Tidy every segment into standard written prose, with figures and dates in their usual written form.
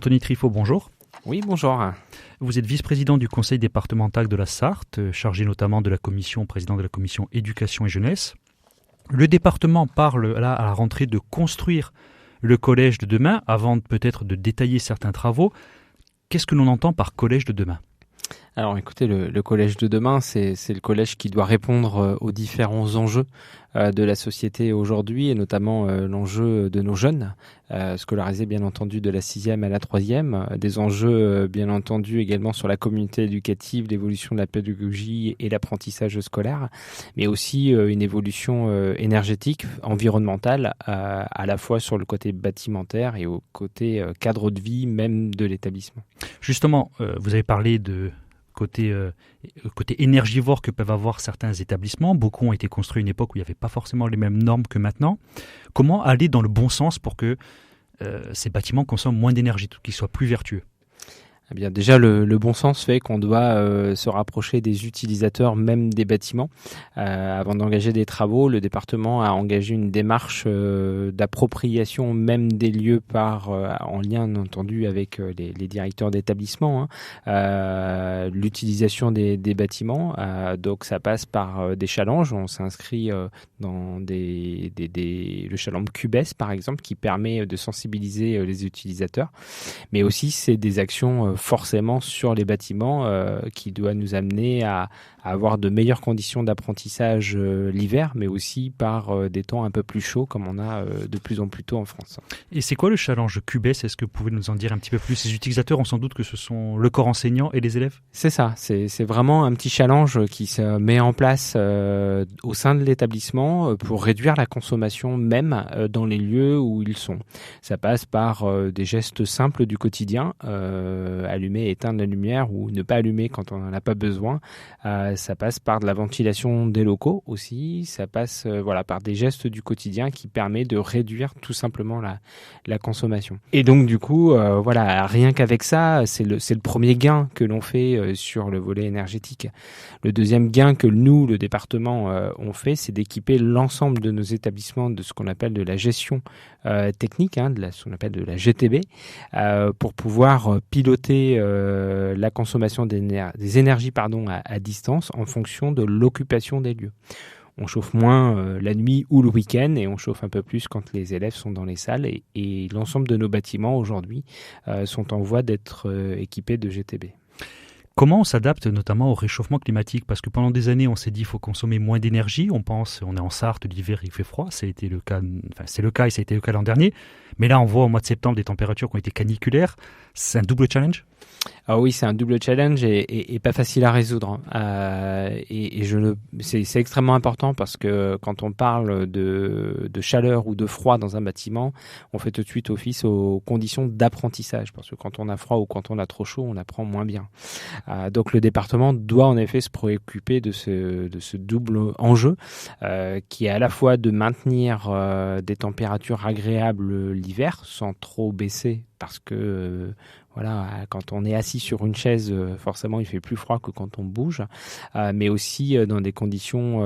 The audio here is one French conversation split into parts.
Anthony Trifot, bonjour. Oui, bonjour. Vous êtes vice-président du conseil départemental de la Sarthe, chargé notamment de la commission, président de la commission éducation et jeunesse. Le département parle là à la rentrée de construire le collège de demain, avant peut-être de détailler certains travaux. Qu'est-ce que l'on entend par collège de demain ? Alors écoutez, le collège de demain, c'est le collège qui doit répondre aux différents enjeux de la société aujourd'hui, et notamment l'enjeu de nos jeunes, scolarisés bien entendu de la 6e à la 3e, des enjeux bien entendu également sur la communauté éducative, l'évolution de la pédagogie et l'apprentissage scolaire, mais aussi une évolution énergétique, environnementale, à la fois sur le côté bâtimentaire et au côté cadre de vie même de l'établissement. Justement, vous avez parlé de côté énergivore que peuvent avoir certains établissements. Beaucoup ont été construits à une époque où il n'y avait pas forcément les mêmes normes que maintenant. Comment aller dans le bon sens pour que ces bâtiments consomment moins d'énergie, qu'ils soient plus vertueux ? Eh bien, déjà, le bon sens fait qu'on doit se rapprocher des utilisateurs, même des bâtiments. Avant d'engager des travaux, le département a engagé une démarche d'appropriation même des lieux en lien entendu avec les directeurs d'établissement, l'utilisation des bâtiments. Donc, ça passe par des challenges. On s'inscrit dans le challenge QBES, par exemple, qui permet de sensibiliser les utilisateurs. Mais aussi, c'est des actions forcément sur les bâtiments qui doit nous amener à avoir de meilleures conditions d'apprentissage l'hiver, mais aussi par des temps un peu plus chauds comme on a de plus en plus tôt en France. Et c'est quoi le challenge QBES ? Est-ce que vous pouvez nous en dire un petit peu plus ? Les utilisateurs ont sans doute que ce sont le corps enseignant et les élèves ? C'est ça, c'est vraiment un petit challenge qui se met en place au sein de l'établissement pour réduire la consommation même dans les lieux où ils sont. Ça passe par des gestes simples du quotidien, allumer et éteindre la lumière ou ne pas allumer quand on n'en a pas besoin. Ça passe par de la ventilation des locaux aussi. Ça passe par des gestes du quotidien qui permettent de réduire tout simplement la consommation. Et donc du coup, rien qu'avec ça, c'est le premier gain que l'on fait sur le volet énergétique. Le deuxième gain que nous, le département, on fait, c'est d'équiper l'ensemble de nos établissements de ce qu'on appelle de la gestion technique, ce qu'on appelle de la GTB, pour pouvoir piloter la consommation des énergies à distance en fonction de l'occupation des lieux. On chauffe moins la nuit ou le week-end et on chauffe un peu plus quand les élèves sont dans les salles et l'ensemble de nos bâtiments aujourd'hui sont en voie d'être équipés de GTB. Comment on s'adapte notamment au réchauffement climatique ? Parce que pendant des années, on s'est dit qu'il faut consommer moins d'énergie. On est en Sarthe, l'hiver il fait froid. C'est le cas et ça a été le cas l'an dernier. Mais là, on voit au mois de septembre des températures qui ont été caniculaires. C'est un double challenge ? Ah oui, c'est un double challenge et pas facile à résoudre. C'est extrêmement important parce que quand on parle de chaleur ou de froid dans un bâtiment, on fait tout de suite office aux conditions d'apprentissage. Parce que quand on a froid ou quand on a trop chaud, on apprend moins bien. Donc le département doit en effet se préoccuper de ce double enjeu qui est à la fois de maintenir des températures agréables l'hiver sans trop baisser parce que quand on est assis sur une chaise, forcément il fait plus froid que quand on bouge, mais aussi dans des conditions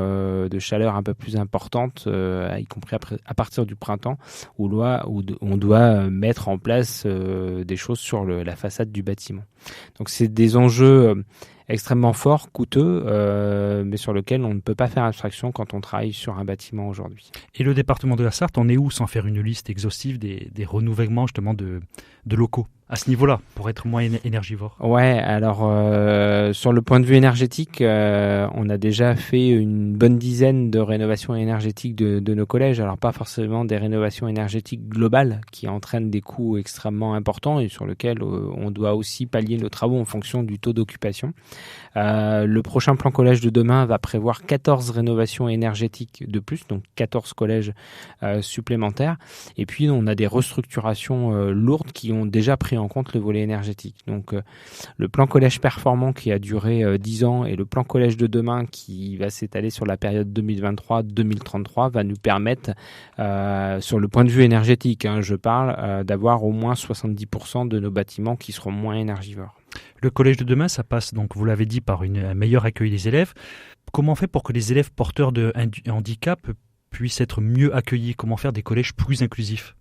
de chaleur un peu plus importantes, y compris à partir du printemps, où on doit mettre en place des choses sur la façade du bâtiment. Donc c'est des enjeux extrêmement forts, coûteux, mais sur lesquels on ne peut pas faire abstraction quand on travaille sur un bâtiment aujourd'hui. Et le département de la Sarthe, on est où, sans faire une liste exhaustive des renouvellements justement de locaux à ce niveau-là, pour être moins énergivore? Ouais, alors sur le point de vue énergétique, on a déjà fait une bonne dizaine de rénovations énergétiques de nos collèges. Alors pas forcément des rénovations énergétiques globales qui entraînent des coûts extrêmement importants et sur lesquels on doit aussi pallier nos travaux en fonction du taux d'occupation. Le prochain plan collège de demain va prévoir 14 rénovations énergétiques de plus, donc 14 collèges supplémentaires. Et puis on a des restructurations lourdes qui ont déjà pris en compte le volet énergétique. Donc le plan collège performant qui a duré 10 ans et le plan collège de demain qui va s'étaler sur la période 2023-2033 va nous permettre, sur le point de vue énergétique, je parle, d'avoir au moins 70% de nos bâtiments qui seront moins énergivores. Le collège de demain, ça passe, donc vous l'avez dit, par un meilleur accueil des élèves. Comment on fait pour que les élèves porteurs de handicap puissent être mieux accueillis ? Comment faire des collèges plus inclusifs ?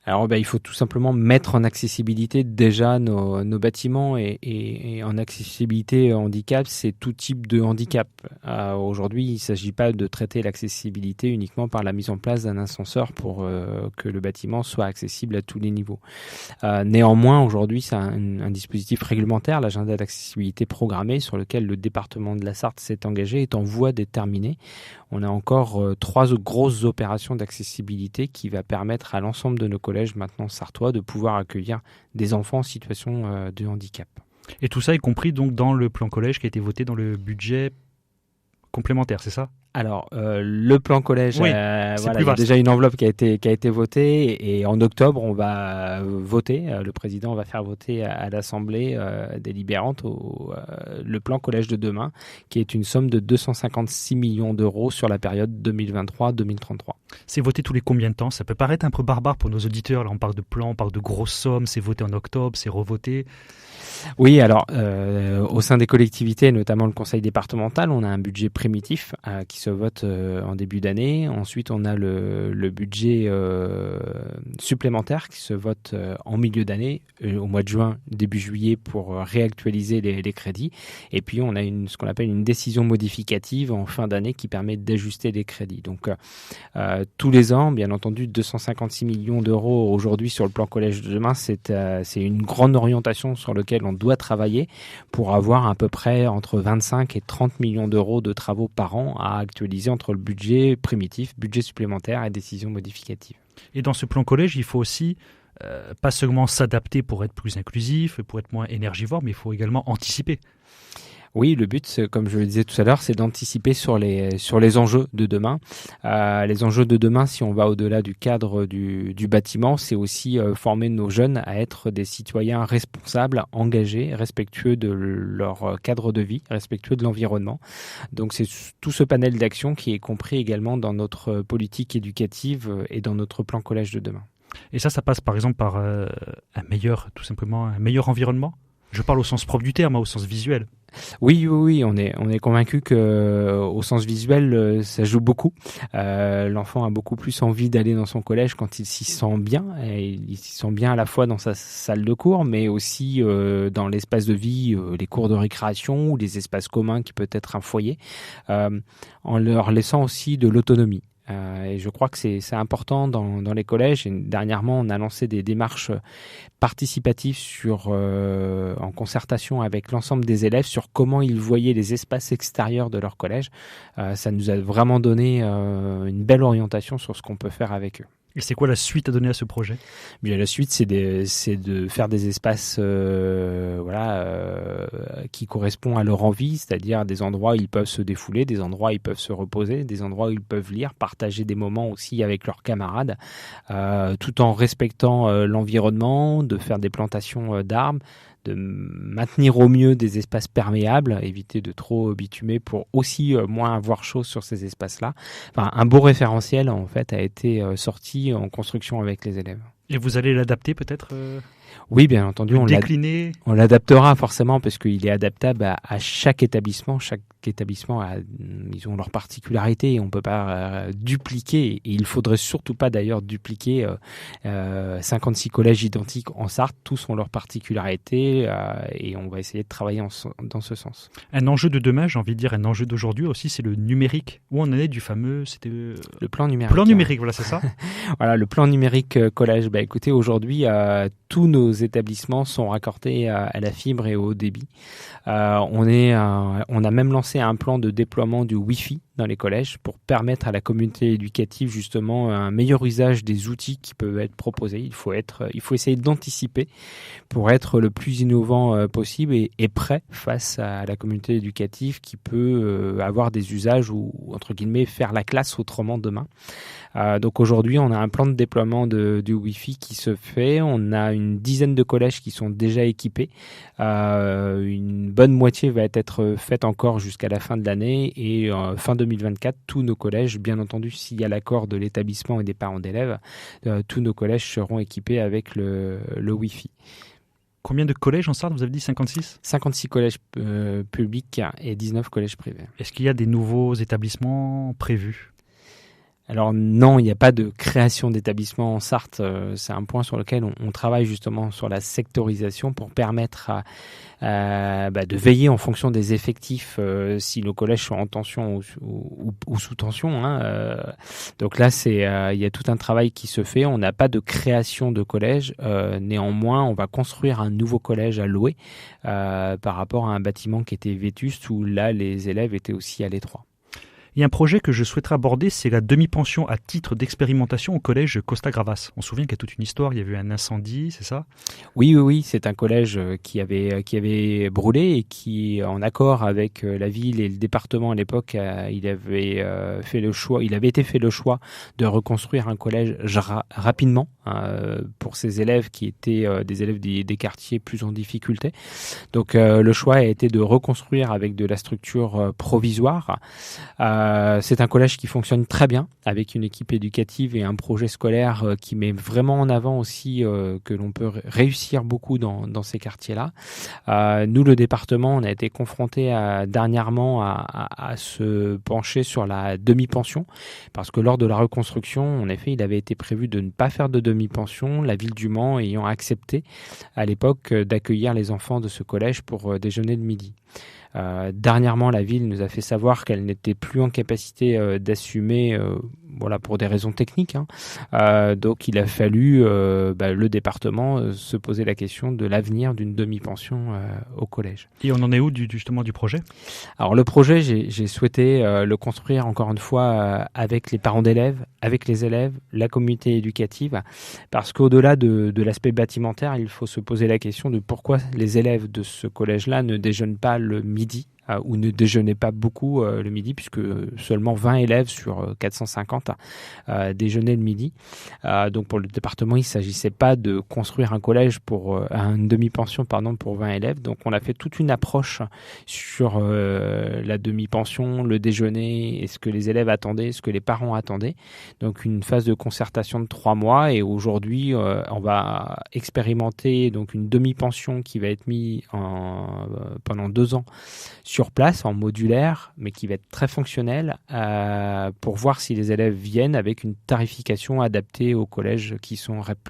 Alors, il faut tout simplement mettre en accessibilité déjà nos bâtiments et en accessibilité handicap, c'est tout type de handicap. Aujourd'hui, il ne s'agit pas de traiter l'accessibilité uniquement par la mise en place d'un ascenseur pour que le bâtiment soit accessible à tous les niveaux. Néanmoins, aujourd'hui, c'est un dispositif réglementaire, l'agenda d'accessibilité programmée, sur lequel le département de la Sarthe s'est engagé, est en voie d'être terminé. On a encore 3 grosses opérations d'accessibilité qui va permettre à l'ensemble de nos collèges maintenant sartois de pouvoir accueillir des enfants en situation de handicap. Et tout ça est compris donc dans le plan collège qui a été voté dans le budget complémentaire, c'est ça ? Alors, le plan collège, oui, il y a déjà une enveloppe qui a été votée et en octobre, on va voter, le président va faire voter à l'Assemblée délibérante le plan collège de demain, qui est une somme de 256 millions d'euros sur la période 2023-2033. C'est voté tous les combien de temps ? Ça peut paraître un peu barbare pour nos auditeurs, là on parle de plan, on parle de grosses sommes, c'est voté en octobre, c'est revoté. Oui, alors au sein des collectivités, notamment le conseil départemental, on a un budget primitif qui se vote en début d'année. Ensuite, on a le budget supplémentaire qui se vote en milieu d'année, au mois de juin, début juillet, pour réactualiser les crédits. Et puis, on a ce qu'on appelle une décision modificative en fin d'année qui permet d'ajuster les crédits. Donc, tous les ans, bien entendu, 256 millions d'euros aujourd'hui sur le plan collège de demain, c'est une grande orientation sur laquelle on doit travailler pour avoir à peu près entre 25 et 30 millions d'euros de travaux par an à actualiser entre le budget primitif, budget supplémentaire et décision modificative. Et dans ce plan collège, il faut aussi pas seulement s'adapter pour être plus inclusif, pour être moins énergivore, mais il faut également anticiper. Oui, le but, comme je le disais tout à l'heure, c'est d'anticiper sur les enjeux de demain. Les enjeux de demain, si on va au-delà du cadre du bâtiment, c'est aussi former nos jeunes à être des citoyens responsables, engagés, respectueux de leur cadre de vie, respectueux de l'environnement. Donc c'est tout ce panel d'actions qui est compris également dans notre politique éducative et dans notre plan collège de demain. Et ça passe par exemple par un meilleur environnement ? Je parle au sens propre du terme, au sens visuel. Oui, on est convaincu que au sens visuel, ça joue beaucoup. L'enfant a beaucoup plus envie d'aller dans son collège quand il s'y sent bien. Et il s'y sent bien à la fois dans sa salle de cours, mais aussi dans l'espace de vie, les cours de récréation ou les espaces communs qui peut être un foyer, en leur laissant aussi de l'autonomie. Et je crois que c'est important dans les collèges. Et dernièrement, on a lancé des démarches participatives en concertation avec l'ensemble des élèves sur comment ils voyaient les espaces extérieurs de leur collège. Ça nous a vraiment donné une belle orientation sur ce qu'on peut faire avec eux. Et c'est quoi la suite à donner à ce projet ? Bien, la suite, c'est de faire des espaces qui correspondent à leur envie, c'est-à-dire des endroits où ils peuvent se défouler, des endroits où ils peuvent se reposer, des endroits où ils peuvent lire, partager des moments aussi avec leurs camarades, tout en respectant l'environnement, de faire des plantations d'arbres, de maintenir au mieux des espaces perméables, éviter de trop bitumer pour aussi moins avoir chaud sur ces espaces-là. Enfin, un beau référentiel en fait a été sorti en construction avec les élèves. Et vous allez l'adapter peut-être Oui, bien entendu, on l'adaptera forcément parce qu'il est adaptable à chaque établissement. Chaque établissement ils ont leurs particularités et on ne peut pas dupliquer. Et il ne faudrait surtout pas d'ailleurs dupliquer 56 collèges identiques en Sarthe. Tous ont leurs particularités et on va essayer de travailler dans ce sens. Un enjeu de demain, j'ai envie de dire un enjeu d'aujourd'hui aussi, c'est le numérique. Où on en est du fameux... Le plan numérique. Plan numérique, voilà, c'est ça. Voilà, le plan numérique collège. Écoutez, aujourd'hui, tous nos établissements sont raccordés à la fibre et au haut débit. On a même lancé un plan de déploiement du Wi-Fi dans les collèges pour permettre à la communauté éducative justement un meilleur usage des outils qui peuvent être proposés. Il faut essayer d'anticiper pour être le plus innovant possible et prêt face à la communauté éducative qui peut avoir des usages ou entre guillemets faire la classe autrement demain. Donc aujourd'hui, on a un plan de déploiement du Wi-Fi qui se fait. On a une dizaine de collèges qui sont déjà équipés. Une bonne moitié va être faite encore jusqu'à la fin de l'année et fin 2024, tous nos collèges, bien entendu, s'il y a l'accord de l'établissement et des parents d'élèves, tous nos collèges seront équipés avec le Wi-Fi. Combien de collèges en Sarthe, vous avez dit 56 ? 56 collèges publics et 19 collèges privés. Est-ce qu'il y a des nouveaux établissements prévus ? Alors non, il n'y a pas de création d'établissement en Sarthe. C'est un point sur lequel on travaille justement sur la sectorisation pour permettre de veiller en fonction des effectifs si nos collèges sont en tension ou sous tension. Donc là, il y a tout un travail qui se fait. On n'a pas de création de collège. Néanmoins, on va construire un nouveau collège à louer par rapport à un bâtiment qui était vétuste où là, les élèves étaient aussi à l'étroit. Il y a un projet que je souhaiterais aborder, c'est la demi-pension à titre d'expérimentation au collège Costa Gravas. On se souvient qu'il y a toute une histoire, il y a eu un incendie, c'est ça ? Oui, c'est un collège qui avait brûlé et qui, en accord avec la ville et le département à l'époque, il avait été fait le choix de reconstruire un collège rapidement pour ces élèves qui étaient des élèves des quartiers plus en difficulté. Donc le choix a été de reconstruire avec de la structure provisoire. C'est un collège qui fonctionne très bien avec une équipe éducative et un projet scolaire qui met vraiment en avant aussi que l'on peut réussir beaucoup dans ces quartiers-là. Nous, le département, on a été confronté dernièrement à se pencher sur la demi-pension parce que lors de la reconstruction, en effet, il avait été prévu de ne pas faire de demi-pension, la ville du Mans ayant accepté à l'époque d'accueillir les enfants de ce collège pour déjeuner de midi. Dernièrement, la ville nous a fait savoir qu'elle n'était plus en capacité d'assumer, pour des raisons techniques. Donc, il a fallu le département se poser la question de l'avenir d'une demi-pension au collège. Et on en est où justement du projet ? Alors, le projet, j'ai souhaité le construire encore une fois avec les parents d'élèves, avec les élèves, la communauté éducative, parce qu'au-delà de l'aspect bâtimentaire, il faut se poser la question de pourquoi les élèves de ce collège-là ne déjeunent pas le midi ou ne déjeunaient pas beaucoup le midi, puisque seulement 20 élèves sur 450 déjeunaient le midi. Donc pour le département, il ne s'agissait pas de construire un collège une demi-pension pour 20 élèves. Donc on a fait toute une approche sur la demi-pension, le déjeuner, et ce que les élèves attendaient, ce que les parents attendaient. Donc une phase de concertation de 3 mois, et aujourd'hui on va expérimenter donc une demi-pension qui va être mise pendant 2 ans sur place, en modulaire, mais qui va être très fonctionnel pour voir si les élèves viennent avec une tarification adaptée aux collèges qui sont REP+.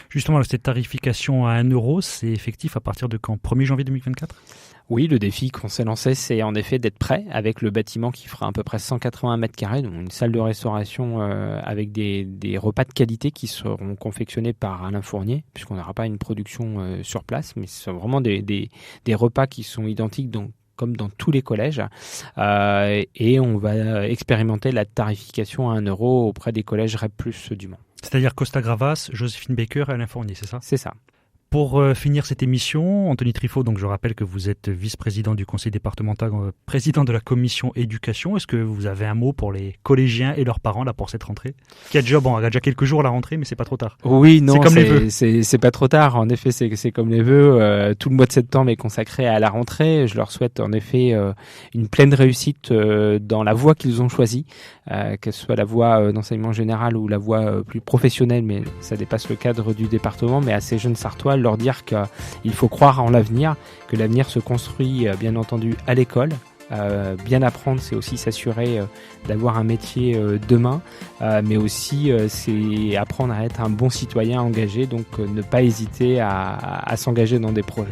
Justement, cette tarification à 1 €, c'est effectif à partir de quand ? 1er janvier 2024 ? Oui, le défi qu'on s'est lancé, c'est en effet d'être prêt avec le bâtiment qui fera à peu près 180 mètres carrés, donc une salle de restauration avec des repas de qualité qui seront confectionnés par Alain Fournier, puisqu'on n'aura pas une production sur place, mais ce sont vraiment des repas qui sont identiques comme dans tous les collèges, et on va expérimenter la tarification à 1 € auprès des collèges REP+ du Mans. C'est-à-dire Costa Gravas, Joséphine Baker et Alain Fournier, c'est ça ? C'est ça. Pour finir cette émission, Anthony Trifot, donc je rappelle que vous êtes vice-président du conseil départemental, président de la commission éducation. Est-ce que vous avez un mot pour les collégiens et leurs parents là pour cette rentrée ? Qui a déjà quelques jours la rentrée, mais c'est pas trop tard. Oui, non, c'est comme les vœux. C'est pas trop tard. En effet, c'est comme les vœux. Tout le mois de septembre est consacré à la rentrée. Je leur souhaite en effet une pleine réussite dans la voie qu'ils ont choisie, que ce soit la voie d'enseignement général ou la voie plus professionnelle, mais ça dépasse le cadre du département. Mais à ces jeunes Sartois, leur dire qu'il faut croire en l'avenir, que l'avenir se construit bien entendu à l'école. Bien apprendre, c'est aussi s'assurer d'avoir un métier demain, mais aussi c'est apprendre à être un bon citoyen engagé, donc ne pas hésiter à s'engager dans des projets.